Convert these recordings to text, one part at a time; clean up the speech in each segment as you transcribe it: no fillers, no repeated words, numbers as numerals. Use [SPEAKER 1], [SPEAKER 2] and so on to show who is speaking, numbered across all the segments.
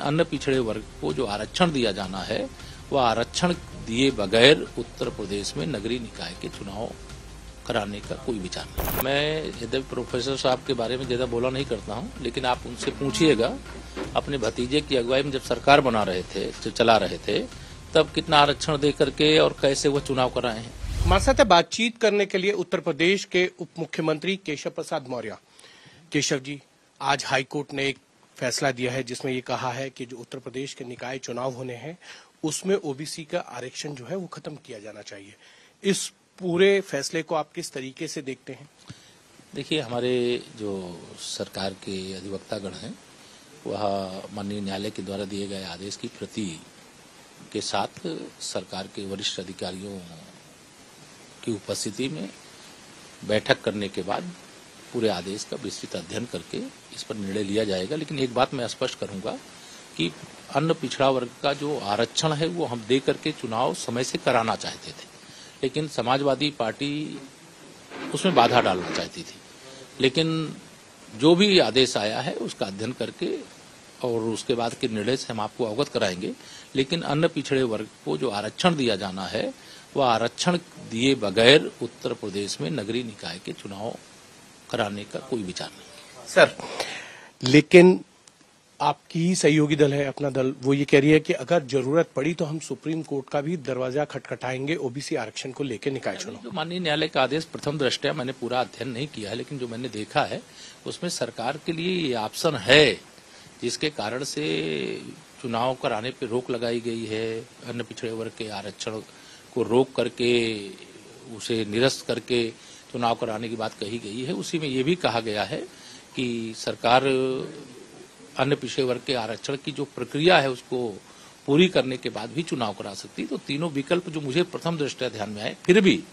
[SPEAKER 1] अन्य पिछड़े वर्ग को जो आरक्षण दिया जाना है वह आरक्षण दिए बगैर उत्तर प्रदेश में नगरीय निकाय के चुनाव कराने का कोई विचार नहीं। मैं यद्यपि प्रोफेसर साहब के बारे में ज्यादा बोला नहीं करता हूं, लेकिन आप उनसे पूछिएगा अपने भतीजे की अगुवाई में जब सरकार बना रहे थे, जो चला रहे थे, तब कितना आरक्षण दे करके और कैसे वो चुनाव कराए हैं।
[SPEAKER 2] हमारे साथ बातचीत करने के लिए उत्तर प्रदेश के उप मुख्यमंत्री केशव प्रसाद मौर्य। केशव जी, आज हाईकोर्ट ने एक फैसला दिया है जिसमें ये कहा है कि जो उत्तर प्रदेश के निकाय चुनाव होने हैं उसमें ओबीसी का आरक्षण जो है वो खत्म किया जाना चाहिए। इस पूरे फैसले को आप किस तरीके से देखते हैं?
[SPEAKER 1] देखिए, हमारे जो सरकार के अधिवक्तागण हैं वह माननीय न्यायालय के द्वारा दिए गए आदेश की प्रति के साथ सरकार के वरिष्ठ अधिकारियों की उपस्थिति में बैठक करने के बाद पूरे आदेश का विस्तृत अध्ययन करके इस पर निर्णय लिया जाएगा। लेकिन एक बात मैं स्पष्ट करूंगा कि अन्य पिछड़ा वर्ग का जो आरक्षण है वो हम दे करके चुनाव समय से कराना चाहते थे, लेकिन समाजवादी पार्टी उसमें बाधा डालना चाहती थी। लेकिन जो भी आदेश आया है उसका अध्ययन करके और उसके बाद के निर्णय से हम आपको अवगत कराएंगे। लेकिन अन्य पिछड़े वर्ग को जो आरक्षण दिया जाना है वह आरक्षण दिए बगैर उत्तर प्रदेश में नगरीय निकाय के चुनाव कराने का कोई विचार नहीं।
[SPEAKER 2] सर, लेकिन आपकी ही सहयोगी दल है, अपना दल, वो ये कह रही है कि अगर जरूरत पड़ी तो हम सुप्रीम कोर्ट का भी दरवाजा खटखटाएंगे ओबीसी आरक्षण को लेकर निकाय चुनाव।
[SPEAKER 1] जो माननीय न्यायालय का आदेश प्रथम दृष्टया मैंने पूरा अध्ययन नहीं किया है, लेकिन जो मैंने देखा है उसमें सरकार के लिए ये ऑप्शन है जिसके कारण से चुनाव कराने पर रोक लगाई गई है। अन्य पिछड़े वर्ग के आरक्षण को रोक करके उसे निरस्त करके चुनाव कराने की बात कही गई है। उसी में ये भी कहा गया है कि सरकार अन्य पिछड़े वर्ग के आरक्षण की जो प्रक्रिया है उसको पूरी करने के बाद भी चुनाव करा सकती। तो तीनों विकल्प जो मुझे प्रथम दृष्टया ध्यान में आए, फिर भी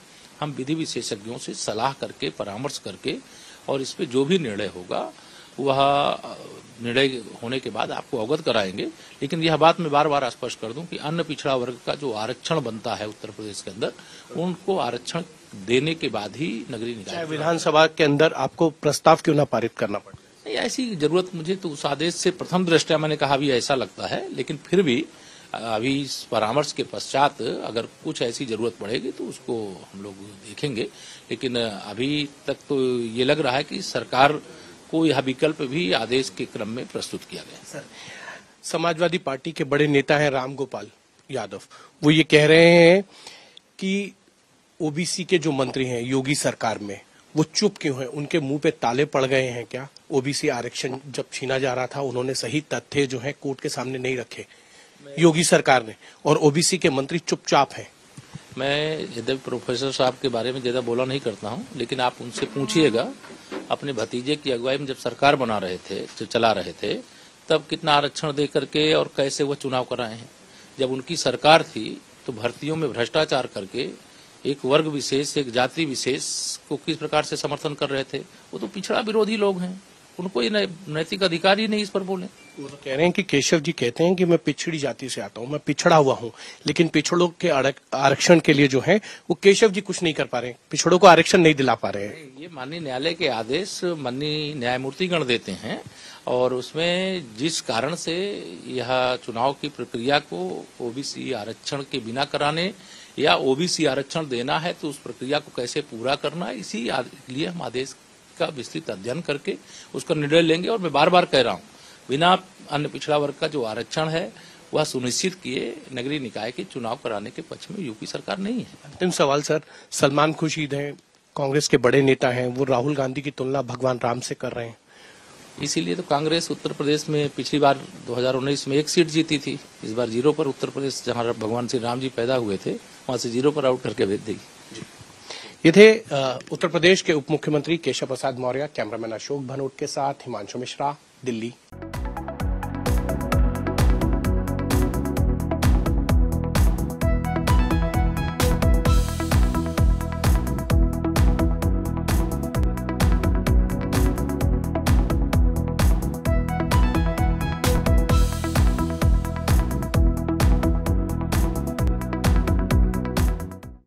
[SPEAKER 1] हम विधि विशेषज्ञों से सलाह करके परामर्श करके और इस पे जो भी निर्णय होगा वह निर्णय होने के बाद आपको अवगत कराएंगे। लेकिन यह बात मैं बार बार स्पष्ट कर दूं कि अन्य पिछड़ा वर्ग का जो आरक्षण बनता है उत्तर प्रदेश के अंदर, उनको आरक्षण देने के बाद ही नगरीय निकाय
[SPEAKER 2] विधानसभा के अंदर आपको प्रस्ताव क्यों ना पारित करना पड़े।
[SPEAKER 1] नहीं, ऐसी जरूरत मुझे तो उस आदेश से प्रथम दृष्टया मैंने कहा भी ऐसा लगता है, लेकिन फिर भी अभी इस परामर्श के पश्चात अगर कुछ ऐसी जरूरत पड़ेगी तो उसको हम लोग देखेंगे। लेकिन अभी तक तो ये लग रहा है कि सरकार को यह विकल्प भी आदेश के क्रम में प्रस्तुत किया गया।
[SPEAKER 2] सर, समाजवादी पार्टी के बड़े नेता हैं राम गोपाल यादव, वो ये कह रहे हैं कि ओबीसी के जो मंत्री हैं योगी सरकार में वो चुप क्यों हैं, उनके मुंह पे ताले पड़ गए हैं क्या? ओबीसी आरक्षण जब छीना जा रहा था उन्होंने सही तथ्य जो है कोर्ट के सामने नहीं रखे योगी सरकार ने, और ओबीसी के मंत्री चुपचाप हैं।
[SPEAKER 1] मैं यद्यपि प्रोफेसर साहब के बारे में ज्यादा बोला नहीं करता हूं, लेकिन आप उनसे पूछिएगा अपने भतीजे की अगुवाई में जब सरकार बना रहे थे, जो चला रहे थे, तब कितना आरक्षण दे करके और कैसे वो चुनाव कराए हैं। जब उनकी सरकार थी तो भर्तियों में भ्रष्टाचार करके एक वर्ग विशेष, एक जाति विशेष को किस प्रकार से समर्थन कर रहे थे। वो तो पिछड़ा विरोधी लोग हैं, उनको ये नैतिक अधिकार ही नहीं इस पर बोले।
[SPEAKER 2] वो तो कह रहे हैं कि केशव जी कहते हैं कि मैं पिछड़ी जाति से आता हूं, मैं पिछड़ा हुआ हूं, लेकिन पिछड़ों के आरक्षण के लिए जो है वो केशव जी कुछ नहीं कर पा रहे हैं, पिछड़ों को आरक्षण नहीं दिला पा रहे हैं।
[SPEAKER 1] ये माननीय न्यायालय के आदेश माननीय न्यायमूर्तिगण देते हैं और उसमें जिस कारण से यह चुनाव की प्रक्रिया को ओबीसी आरक्षण के बिना कराने या ओबीसी आरक्षण देना है तो उस प्रक्रिया को कैसे पूरा करना, इसी लिए हम आदेश का विस्तृत अध्ययन करके उसका निर्णय लेंगे। और मैं बार बार कह रहा हूं, बिना अन्य पिछड़ा वर्ग का जो आरक्षण है वह सुनिश्चित किए नगरीय निकाय के चुनाव कराने के पक्ष में यूपी सरकार नहीं है।
[SPEAKER 2] अंतिम सवाल सर, सलमान खुर्शीद हैं, कांग्रेस के बड़े नेता हैं, वो राहुल गांधी की तुलना भगवान राम से कर रहे हैं।
[SPEAKER 1] इसीलिए तो कांग्रेस उत्तर प्रदेश में पिछली बार 2019 में 1 सीट जीती थी, इस बार 0 पर उत्तर प्रदेश जहां भगवान श्री राम जी पैदा हुए थे वहां से 0 पर आउट करके भेज देगी।
[SPEAKER 2] ये थे उत्तर प्रदेश के उप मुख्यमंत्री केशव प्रसाद मौर्य। कैमरामैन अशोक भनोट के साथ हिमांशु मिश्रा, दिल्ली।